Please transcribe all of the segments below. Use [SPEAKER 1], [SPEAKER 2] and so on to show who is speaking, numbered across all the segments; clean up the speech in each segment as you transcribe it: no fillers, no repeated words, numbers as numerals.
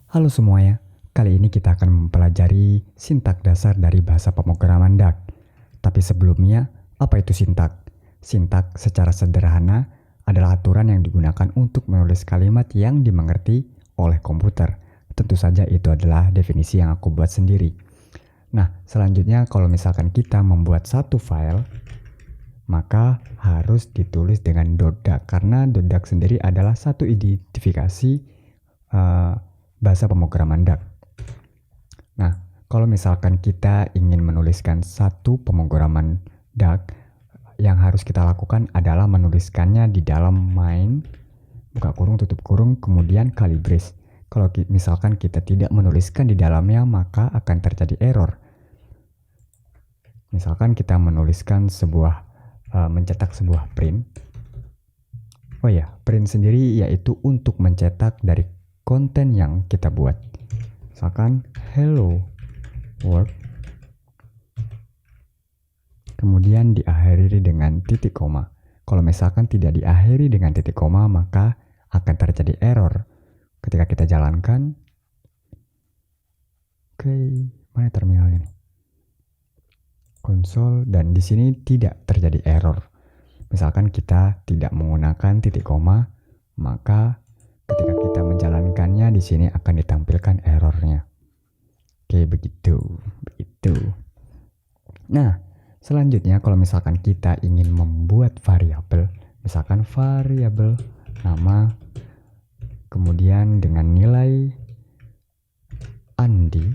[SPEAKER 1] Halo semuanya, kali ini kita akan mempelajari sintak dasar dari bahasa pemrograman DAG. Tapi sebelumnya, apa itu sintak? Sintak secara sederhana adalah aturan yang digunakan untuk menulis kalimat yang dimengerti oleh komputer. Tentu saja itu adalah definisi yang aku buat sendiri. Nah, selanjutnya kalau misalkan kita membuat satu file, maka harus ditulis dengan .DAG karena .DAG sendiri adalah satu identifikasi bahasa pemrograman DAG. Nah, kalau misalkan kita ingin menuliskan satu pemrograman DAG, yang harus kita lakukan adalah menuliskannya di dalam main, buka kurung, tutup kurung, kemudian kali brace. Kalau misalkan kita tidak menuliskan di dalamnya, maka akan terjadi error. Misalkan kita menuliskan mencetak sebuah print. Oh ya, print sendiri yaitu untuk mencetak dari konten yang kita buat. Misalkan hello world, kemudian diakhiri dengan titik koma. Kalau misalkan tidak diakhiri dengan titik koma, maka akan terjadi error ketika kita jalankan. Oke, mana terminalnya nih? Konsol, dan di sini tidak terjadi error. Misalkan kita tidak menggunakan titik koma, maka ketika kita menjalankannya di sini akan ditampilkan errornya. Oke, begitu. Nah, selanjutnya kalau misalkan kita ingin membuat variabel, misalkan variabel nama, kemudian dengan nilai Andi.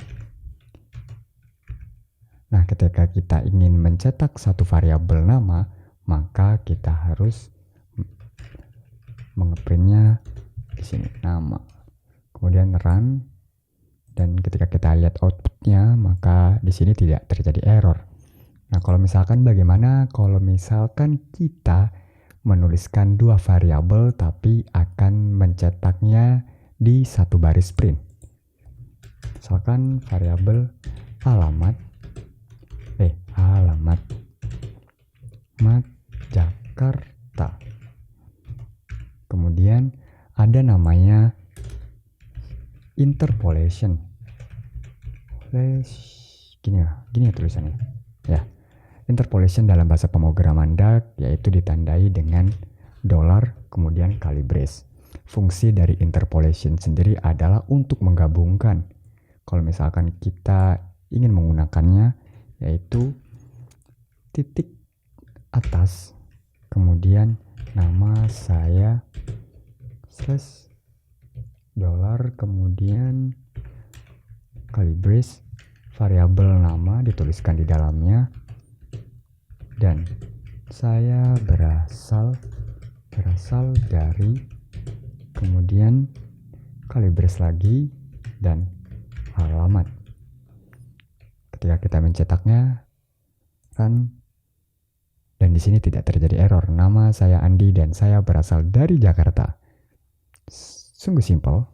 [SPEAKER 1] Nah, ketika kita ingin mencetak satu variabel nama, maka kita harus mengeprintnya di sini nama. Kemudian run, dan ketika kita lihat outputnya, maka di sini tidak terjadi error. Nah, kalau misalkan bagaimana kalau misalkan kita menuliskan dua variabel tapi akan mencetaknya di satu baris print. Misalkan variabel alamat Jakarta. Kemudian ada namanya interpolation. Gini ya tulisannya. Ya. Interpolation dalam bahasa pemrograman DAG yaitu ditandai dengan $ kemudian kali brace. Fungsi dari interpolation sendiri adalah untuk menggabungkan. Kalau misalkan kita ingin menggunakannya, yaitu titik atas, kemudian nama saya /$ kemudian kali brace, variabel nama dituliskan di dalamnya, dan saya berasal dari, kemudian kali brace lagi, dan alamat. Ketika kita mencetaknya, run, dan di sini tidak terjadi error. Nama saya Andi dan saya berasal dari Jakarta. Sungguh simpel.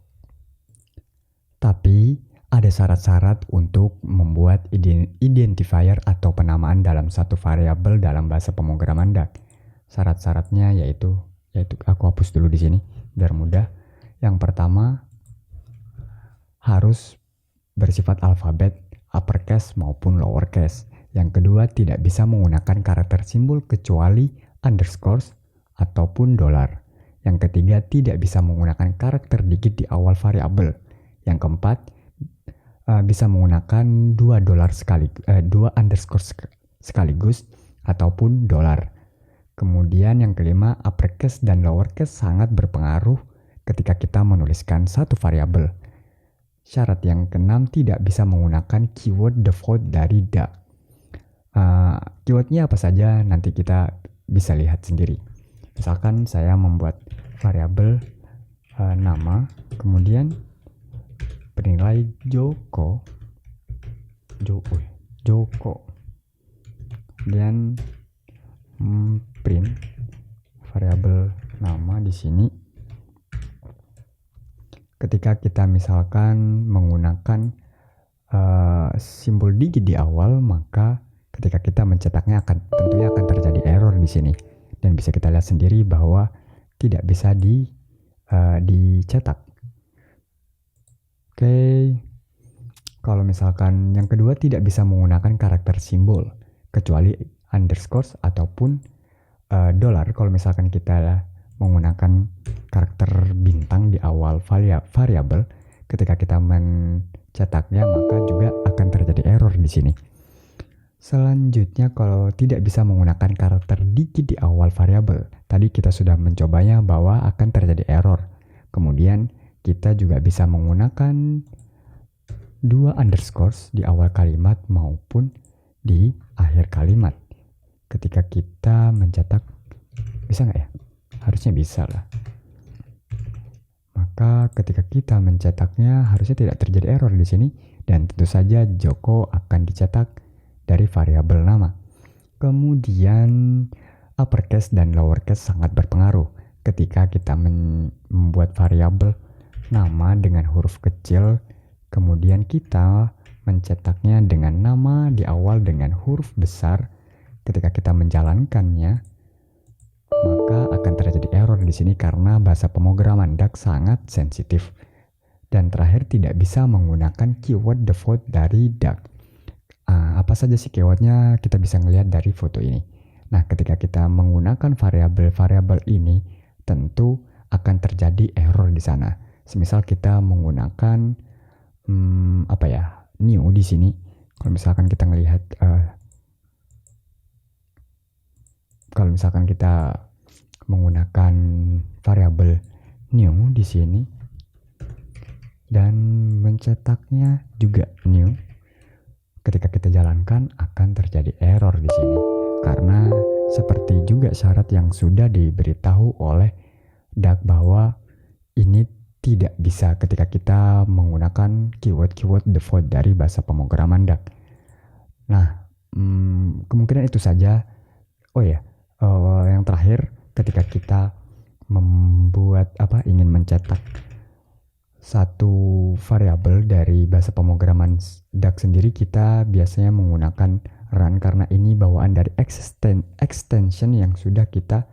[SPEAKER 1] Tapi ada syarat-syarat untuk membuat identifier atau penamaan dalam satu variabel dalam bahasa pemrograman DAG. Syarat-syaratnya yaitu aku hapus dulu di sini biar mudah. Yang pertama, harus bersifat alfabet, uppercase maupun lowercase. Yang kedua, tidak bisa menggunakan karakter simbol kecuali underscores ataupun $. Yang ketiga, tidak bisa menggunakan karakter digit di awal variabel. Yang keempat, bisa menggunakan dua underscore sekaligus ataupun $. Kemudian yang kelima, uppercase dan lowercase sangat berpengaruh ketika kita menuliskan satu variabel. Syarat yang keenam, tidak bisa menggunakan keyword default dari DAG. Keywordnya apa saja nanti kita bisa lihat sendiri. Misalkan saya membuat variabel nama, kemudian bernilai Joko, dan print variabel nama di sini. Ketika kita misalkan menggunakan simbol digit di awal, maka ketika kita mencetaknya tentunya akan terjadi error di sini, dan bisa kita lihat sendiri bahwa tidak bisa dicetak. Oke, kalau misalkan yang kedua tidak bisa menggunakan karakter simbol kecuali underscore ataupun dollar. Kalau misalkan kita menggunakan karakter bintang di awal variabel, ketika kita mencetaknya maka juga akan terjadi error di sini. Selanjutnya, kalau tidak bisa menggunakan karakter digit di awal variabel, tadi kita sudah mencobanya bahwa akan terjadi error. Kemudian kita juga bisa menggunakan dua underscores di awal kalimat maupun di akhir kalimat. Ketika kita mencetak, bisa nggak ya? Harusnya bisa lah. Maka ketika kita mencetaknya harusnya tidak terjadi error di sini, dan tentu saja Joko akan dicetak dari variabel nama. Kemudian uppercase dan lowercase sangat berpengaruh. Ketika kita membuat variabel nama dengan huruf kecil, kemudian kita mencetaknya dengan nama di awal dengan huruf besar, ketika kita menjalankannya, maka akan terjadi error di sini karena bahasa pemrograman DAX sangat sensitif. Dan terakhir, tidak bisa menggunakan keyword default dari DAX. Apa saja sih keywordnya, kita bisa ngelihat dari foto ini. Nah, ketika kita menggunakan variabel-variabel ini, tentu akan terjadi error di sana. Semisal kita menggunakan new di sini. Kalau misalkan kita ngelihat, kalau misalkan kita menggunakan variabel new di sini dan mencetaknya juga new, ketika kita jalankan akan terjadi error di sini karena seperti juga syarat yang sudah diberitahu oleh DAX bahwa ini tidak bisa ketika kita menggunakan keyword default dari bahasa pemrograman DAX. Nah, kemungkinan itu saja. Oh ya, yang terakhir, ketika kita ingin mencetak satu variabel dari bahasa pemrograman DAX sendiri, kita biasanya menggunakan run karena ini bawaan dari extension yang sudah kita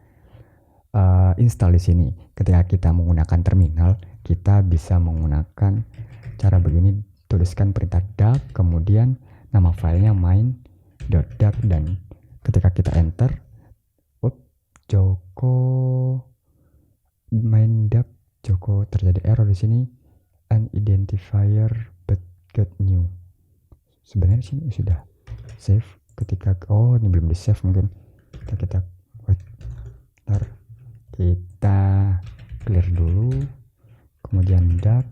[SPEAKER 1] install di sini. Ketika kita menggunakan terminal, kita bisa menggunakan cara begini, tuliskan perintah DAX, kemudian nama filenya main.dax, dan ketika kita enter, Joko main.dax Joko, terjadi error di sini, an identifier but get new. Sebenarnya sini sudah save. Ketika ini belum di save, mungkin kita clear dulu, kemudian dax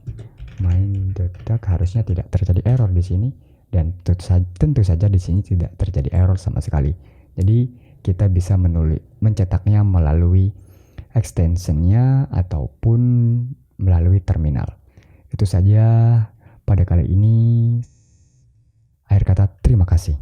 [SPEAKER 1] main.dax, harusnya tidak terjadi error di sini, dan tentu saja di sini tidak terjadi error sama sekali. Jadi kita bisa mencetaknya melalui extensionnya ataupun melalui terminal. Itu saja pada kali ini. Akhir kata, terima kasih.